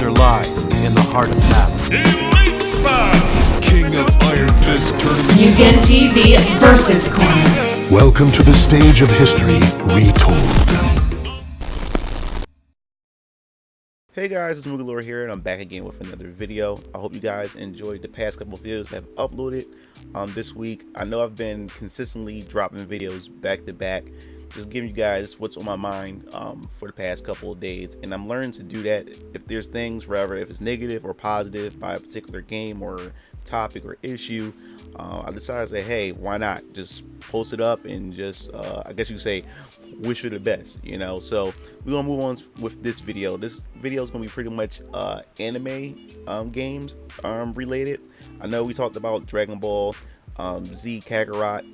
answer lies in the heart of battle. King of Iron Fist Tournament. Mugen TV versus Corner. Welcome to the stage of history retold. Hey guys, it's MugenLord here, and I'm back again with another video. I hope you guys enjoyed the past couple of videos I've uploaded this week. I know I've been consistently dropping videos back to back, just giving you guys what's on my mind for the past couple of days, and I'm learning to do that. If there's things, whether if it's negative or positive by a particular game or topic or issue, I decided to say, hey, why not just post it up and just I guess you could say wish for the best, you know. So we're gonna move on with this video. This video is gonna be pretty much anime games related. I know we talked about Dragon Ball Z Kakarot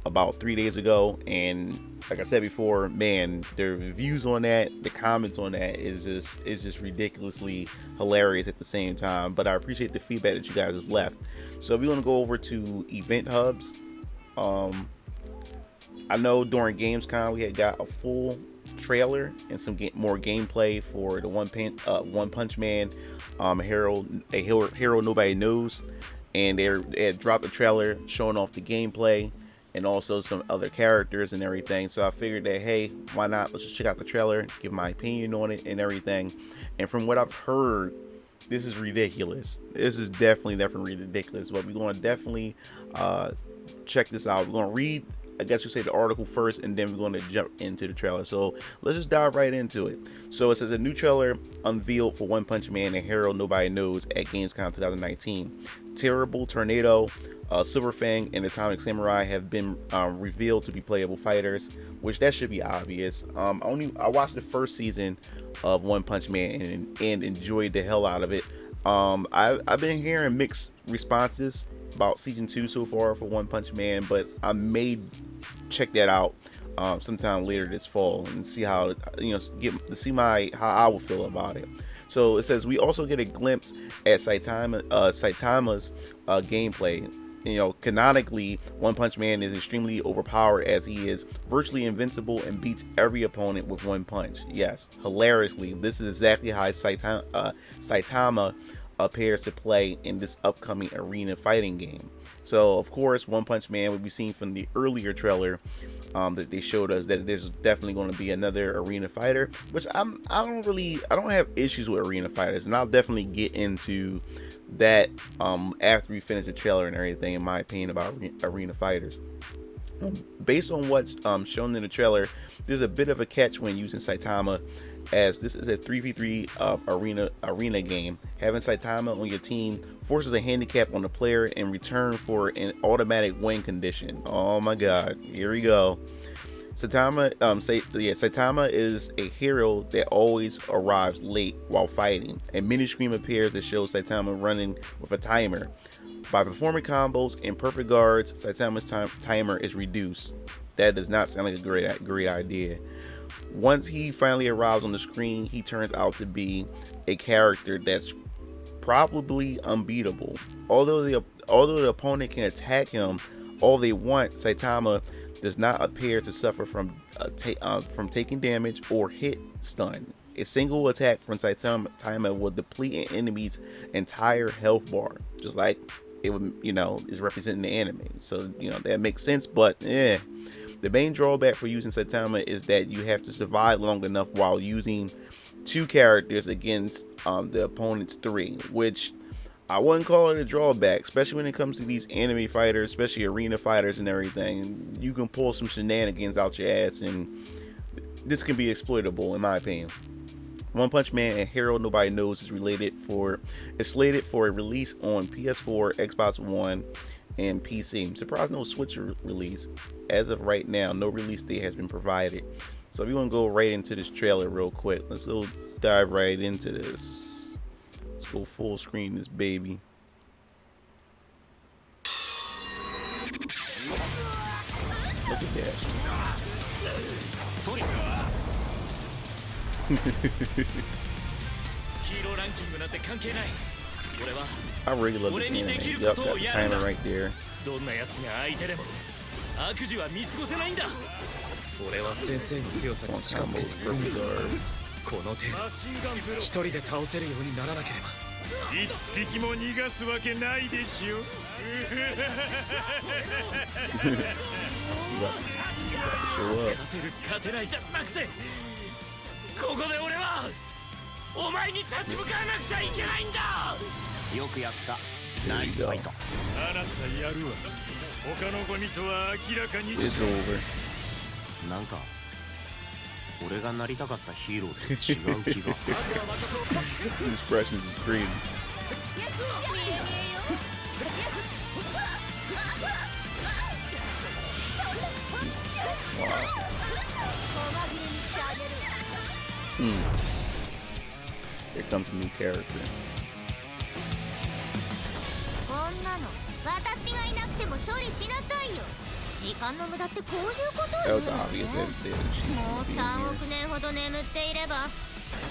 about 3 days ago, and like I said before, man, the reviews on that, the comments on that is just ridiculously hilarious at the same time. But I appreciate the feedback that you guys have left. So we're gonna go over to event hubs. I know during Gamescom we had got a full trailer and some more gameplay for the One Punch Man, a hero nobody knows, and they had dropped a trailer showing off the gameplay and also some other characters and everything. So I figured that, hey, why not, let's just check out the trailer, give my opinion on it and everything. And from what I've heard, this is ridiculous. This is definitely ridiculous, but we're going to definitely check this out. We're going to read, I guess you say, the article first, and then we're going to jump into the trailer. So let's just dive right into it. So it says a new trailer unveiled for One Punch Man and Hero Nobody Knows at Gamescom 2019. Terrible Tornado, Silver Fang, and Atomic Samurai have been revealed to be playable fighters, which that should be obvious. I watched the first season of One Punch Man and enjoyed the hell out of it. I've been hearing mixed responses about season 2 so far for One Punch Man, but I may check that out sometime later this fall and see how, you know, how I will feel about it. So it says we also get a glimpse at Saitama's gameplay. You know, canonically, One Punch Man is extremely overpowered as he is virtually invincible and beats every opponent with one punch. Yes, hilariously, this is exactly how Saitama appears to play in this upcoming arena fighting game. So of course, One Punch Man would be seen from the earlier trailer that they showed us that there's definitely going to be another arena fighter, which I don't have issues with arena fighters, and I'll definitely get into that after we finish the trailer and everything, in my opinion, about arena fighters. Based on what's shown in the trailer, there's a bit of a catch when using Saitama, as this is a 3v3 arena game. Having Saitama on your team forces a handicap on the player in return for an automatic win condition. Oh my god, here we go. Saitama is a hero that always arrives late while fighting. A mini screen appears that shows Saitama running with a timer. By performing combos and perfect guards, Saitama's timer is reduced. That does not sound like a great idea. Once he finally arrives on the screen, he turns out to be a character that's probably unbeatable. Although the opponent can attack him all they want, Saitama does not appear to suffer from taking damage or hit stun. A single attack from Saitama will deplete an enemy's entire health bar, just like it would, you know, is representing the anime. So, you know, that makes sense, but the main drawback for using Saitama is that you have to survive long enough while using 2 characters against the opponent's 3, which I wouldn't call it a drawback, especially when it comes to these anime fighters, especially arena fighters and everything. You can pull some shenanigans out your ass, and this can be exploitable, in my opinion. One Punch Man and Hero Nobody Knows is slated for a release on PS4, Xbox One, and PC. I'm surprised no Switch release. As of right now, no release date has been provided. So if you want to go right into this trailer real quick, let's go dive right into this. Let's go full screen this baby. Look at that. I really love the anime. Yup, got the timer right there. この程度一人で倒せるようにならなければ一匹も逃がすわけないでしょ。勝てる勝てないじゃなくてここで俺はお前に立ち向かわなくちゃいけないんだ。よくやった。ナイスファイト。あなたやるわ。他のゴミとは明らかに違う。なんか俺がなりたかったヒーローと違う気が。Expressions is crazy. Here comes a new character. こんなの私がいなくても処理しなさいよ。時間の無駄ってこういうことを言うのね。もう3億年ほど眠っていれば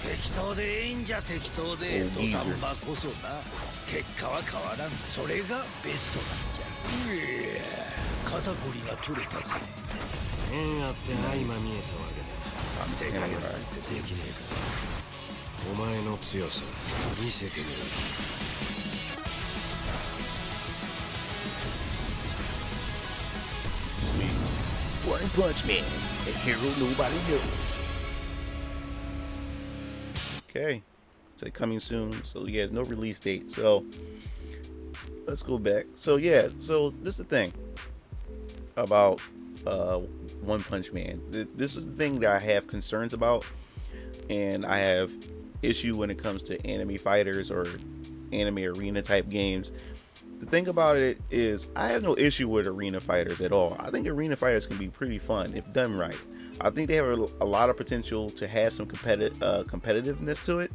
適当でいいんじゃ適当で土壇場こそな。結果は変わらん。それがベストなんじゃ。いや肩こりが取れたぜ。縁あって相まみえたわけだ。手がなんてできねえからお前の強さ見せてみろ。One Punch Man, a hero nobody knows. Okay, so coming soon. So yeah, no release date. So let's go back. So yeah, so this is the thing about One Punch Man. This is the thing that I have concerns about, and I have issue when it comes to anime fighters or anime arena type games. The thing about it is I have no issue with arena fighters at all. I think arena fighters can be pretty fun if done right. I think they have a lot of potential to have some competitiveness to it,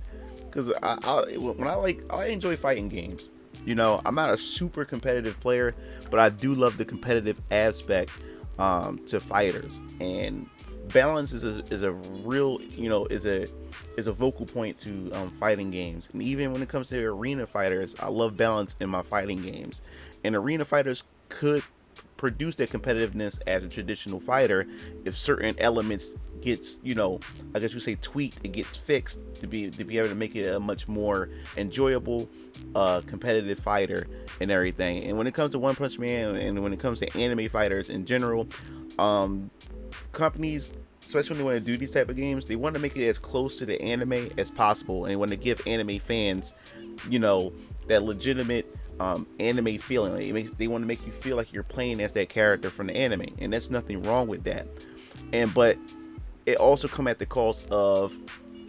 because I enjoy fighting games. You know, I'm not a super competitive player, but I do love the competitive aspect to fighters, and balance is a real, you know, is a vocal point to fighting games. And even when it comes to arena fighters, I love balance in my fighting games, and arena fighters could produce that competitiveness as a traditional fighter if certain elements gets, you know, I guess you say tweaked, it gets fixed to be able to make it a much more enjoyable competitive fighter and everything. And when it comes to One Punch Man, and when it comes to anime fighters in general, companies, especially when they want to do these type of games, they want to make it as close to the anime as possible, and want to give anime fans, you know, that legitimate anime feeling. They want to make you feel like you're playing as that character from the anime, and there's nothing wrong with that. But it also come at the cost of,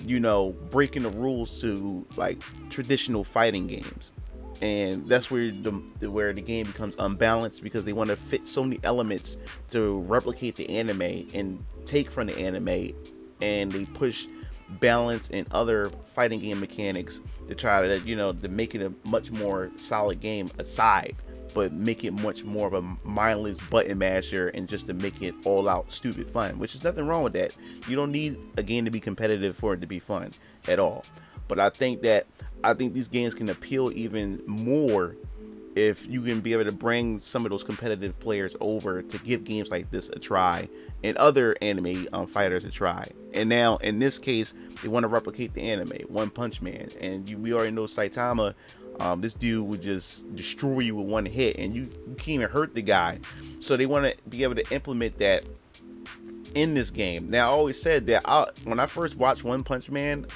you know, breaking the rules to like traditional fighting games, and that's where the game becomes unbalanced, because they want to fit so many elements to replicate the anime and take from the anime, and they push balance and other fighting game mechanics to try to, you know, to make it a much more solid game aside, but make it much more of a mindless button masher, and just to make it all out stupid fun, which is nothing wrong with that. You don't need a game to be competitive for it to be fun at all. But I think these games can appeal even more if you can be able to bring some of those competitive players over to give games like this a try, and other anime fighters a try. And now in this case, they want to replicate the anime, One Punch Man, and we already know Saitama. This dude would just destroy you with one hit, and you can't even hurt the guy. So they want to be able to implement that in this game. Now, I always said that when I first watched One Punch Man,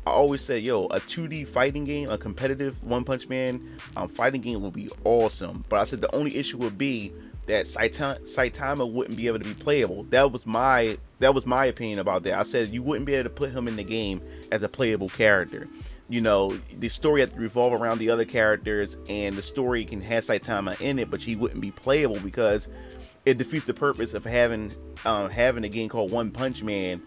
I always said, yo, a 2D fighting game, a competitive One Punch Man fighting game would be awesome. But I said the only issue would be that Saitama wouldn't be able to be playable. That was my opinion about that. I said you wouldn't be able to put him in the game as a playable character. You know, the story had to revolve around the other characters, and the story can have Saitama in it, but he wouldn't be playable, because it defeats the purpose of having a game called One Punch Man.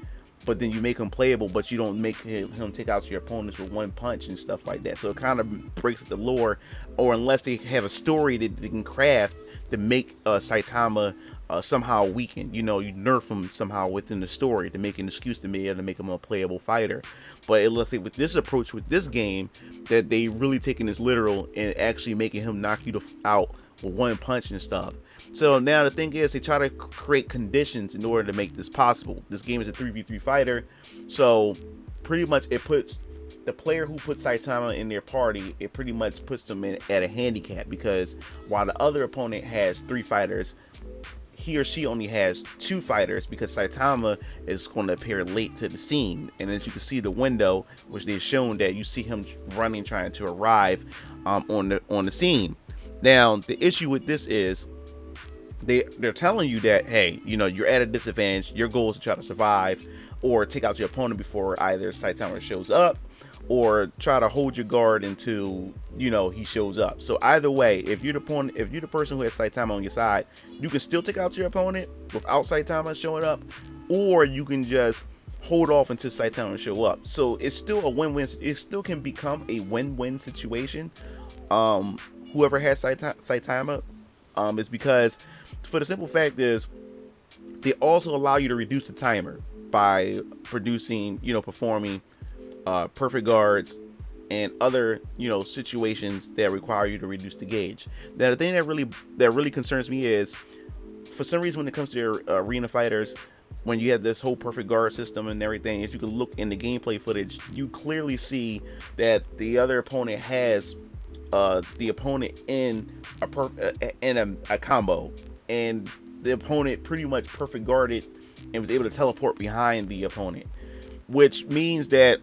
But then you make him playable, but you don't make him take out your opponents with one punch and stuff like that. So it kind of breaks the lore, or unless they have a story that they can craft to make Saitama somehow weakened. You know, you nerf him somehow within the story to make an excuse to be able to make him a playable fighter. But it looks like with this approach with this game, that they really taking this literal and actually making him knock you out with one punch and stuff. So now the thing is, they try to create conditions in order to make this possible. This game is a 3v3 fighter, so pretty much it puts the player who puts Saitama in their party, it pretty much puts them in at a handicap, because while the other opponent has 3 fighters, he or she only has 2 fighters, because Saitama is going to appear late to the scene. And as you can see the window, which they've shown that you see him running, trying to arrive on the scene. Now the issue with this is they're telling you that, hey, you know, you're at a disadvantage. Your goal is to try to survive or take out your opponent before either Saitama shows up, or try to hold your guard until, you know, he shows up. So either way, if you're the person who has Saitama on your side, you can still take out your opponent without Saitama showing up, or you can just hold off until Saitama show up. So it's still a win-win. It still can become a win-win situation. Whoever has Saitama, is because, for the simple fact is, they also allow you to reduce the timer by performing perfect guards and other, you know, situations that require you to reduce the gauge. Now the thing that really concerns me is, for some reason, when it comes to your arena fighters, when you have this whole perfect guard system and everything, if you can look in the gameplay footage, you clearly see that the other opponent has the opponent in a combo, and the opponent pretty much perfect guarded and was able to teleport behind the opponent, which means that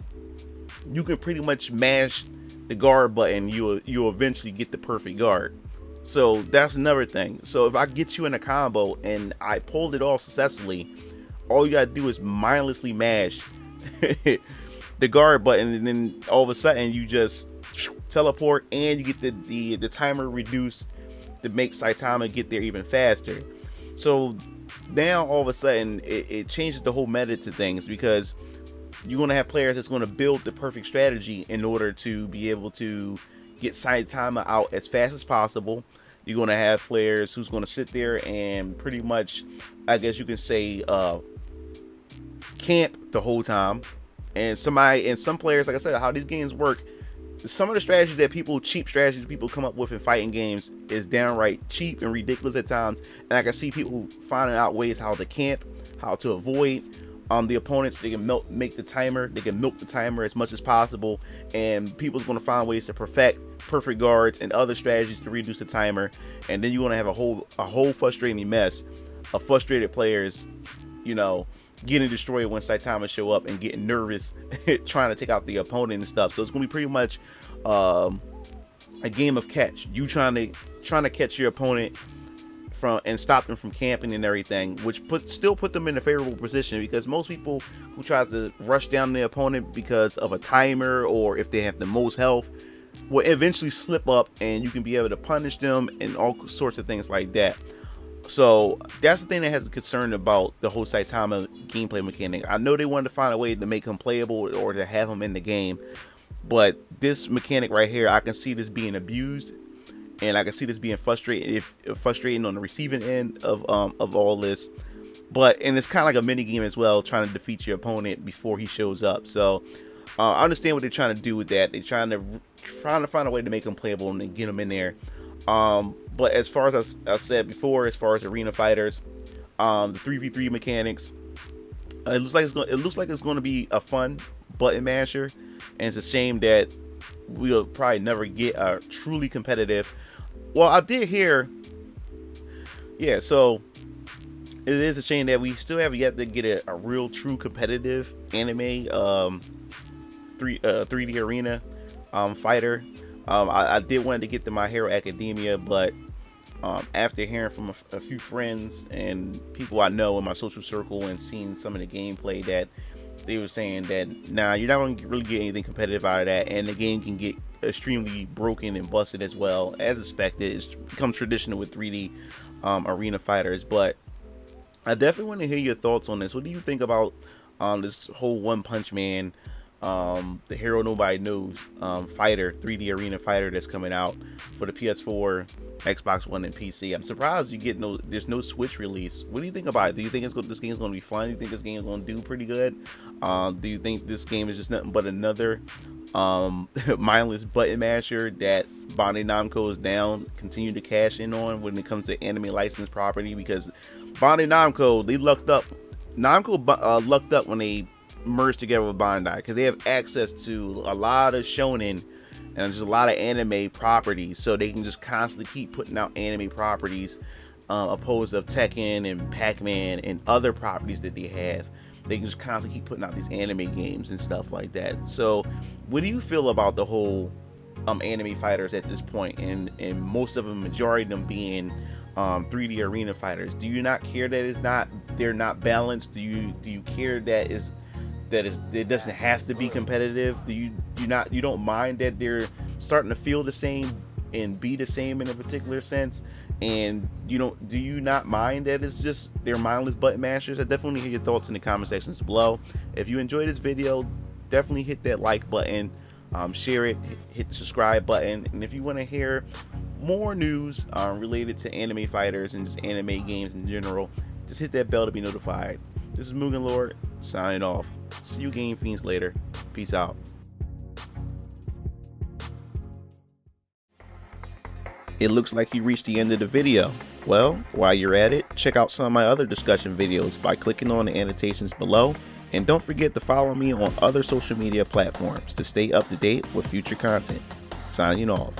you can pretty much mash the guard button, you'll eventually get the perfect guard. So that's another thing. So if I get you in a combo and I pulled it off successfully, all you gotta do is mindlessly mash the guard button, and then all of a sudden you just teleport, and you get the timer reduced to make Saitama get there even faster. So now all of a sudden it changes the whole meta to things, because you're going to have players that's going to build the perfect strategy in order to be able to get Saitama out as fast as possible. You're going to have players who's going to sit there and pretty much, I guess you can say, camp the whole time. And some players, like I said, how these games work, some of the strategies that cheap strategies people come up with in fighting games is downright cheap and ridiculous at times. And I can see people finding out ways how to camp, how to avoid the opponents. They can milk the timer as much as possible, and people's going to find ways to perfect perfect guards and other strategies to reduce the timer. And then you're going to have a whole frustrating mess of frustrated players, you know, getting destroyed when Saitama show up and getting nervous trying to take out the opponent and stuff. So it's going to be pretty much a game of catch. You trying to catch your opponent and stop them from camping and everything, which still put them in a favorable position, because most people who try to rush down their opponent because of a timer, or if they have the most health, will eventually slip up, and you can be able to punish them and all sorts of things like that. So that's the thing that has a concern about the whole Saitama gameplay mechanic. I know they wanted to find a way to make him playable or to have him in the game, but this mechanic right here, I can see this being abused, and I can see this being frustrating on the receiving end of all this. And it's kind of like a mini game as well, trying to defeat your opponent before he shows up. So I understand what they're trying to do with that. They're trying to find a way to make him playable and get him in there. But as far as I said before, as far as arena fighters, the 3v3 mechanics, it looks like it's going to be a fun button masher, and it's a shame that we'll probably never get a truly competitive. Well, I did hear, yeah. So it is a shame that we still have yet to get a real true competitive anime 3D arena fighter. I did want to get to My Hero Academia, but after hearing from a few friends and people I know in my social circle and seeing some of the gameplay, that they were saying that you're not going to really get anything competitive out of that, and the game can get extremely broken and busted as well, as expected. It's become traditional with 3D arena fighters. But I definitely want to hear your thoughts on this. What do you think about this whole One Punch Man, the hero nobody knows, fighter, 3D arena fighter that's coming out for the PS4, Xbox One, and PC? I'm surprised there's no Switch release. What do you think about it? Do you think this game's going to be fun? Do you think this game is going to do pretty good? Do you think this game is just nothing but another mindless button masher that Bandai Namco is continue to cash in on when it comes to anime licensed property? Because Bandai Namco, they lucked up. Namco lucked up when they merged together with Bandai because they have access to a lot of shonen and just a lot of anime properties, so they can just constantly keep putting out anime properties, opposed of Tekken and Pac-Man and other properties that they have. They can just constantly keep putting out these anime games and stuff like that. So what do you feel about the whole anime fighters at this point, and most of them, majority of them being 3D arena fighters? Do you not care that they're not balanced? Do you care that it doesn't have to be competitive? You don't mind that they're starting to feel the same and be the same in a particular sense? And do you not mind that it's just they're mindless button mashers? I definitely hear your thoughts in the comment sections below. If you enjoyed this video, definitely hit that like button, share it, hit the subscribe button, and if you want to hear more news related to anime fighters and just anime games in general, just hit that bell to be notified. This is MugenLord signing off. See you Game Fiends later. Peace out. It looks like you reached the end of the video. Well, while you're at it, check out some of my other discussion videos by clicking on the annotations below, and don't forget to follow me on other social media platforms to stay up to date with future content. Signing off.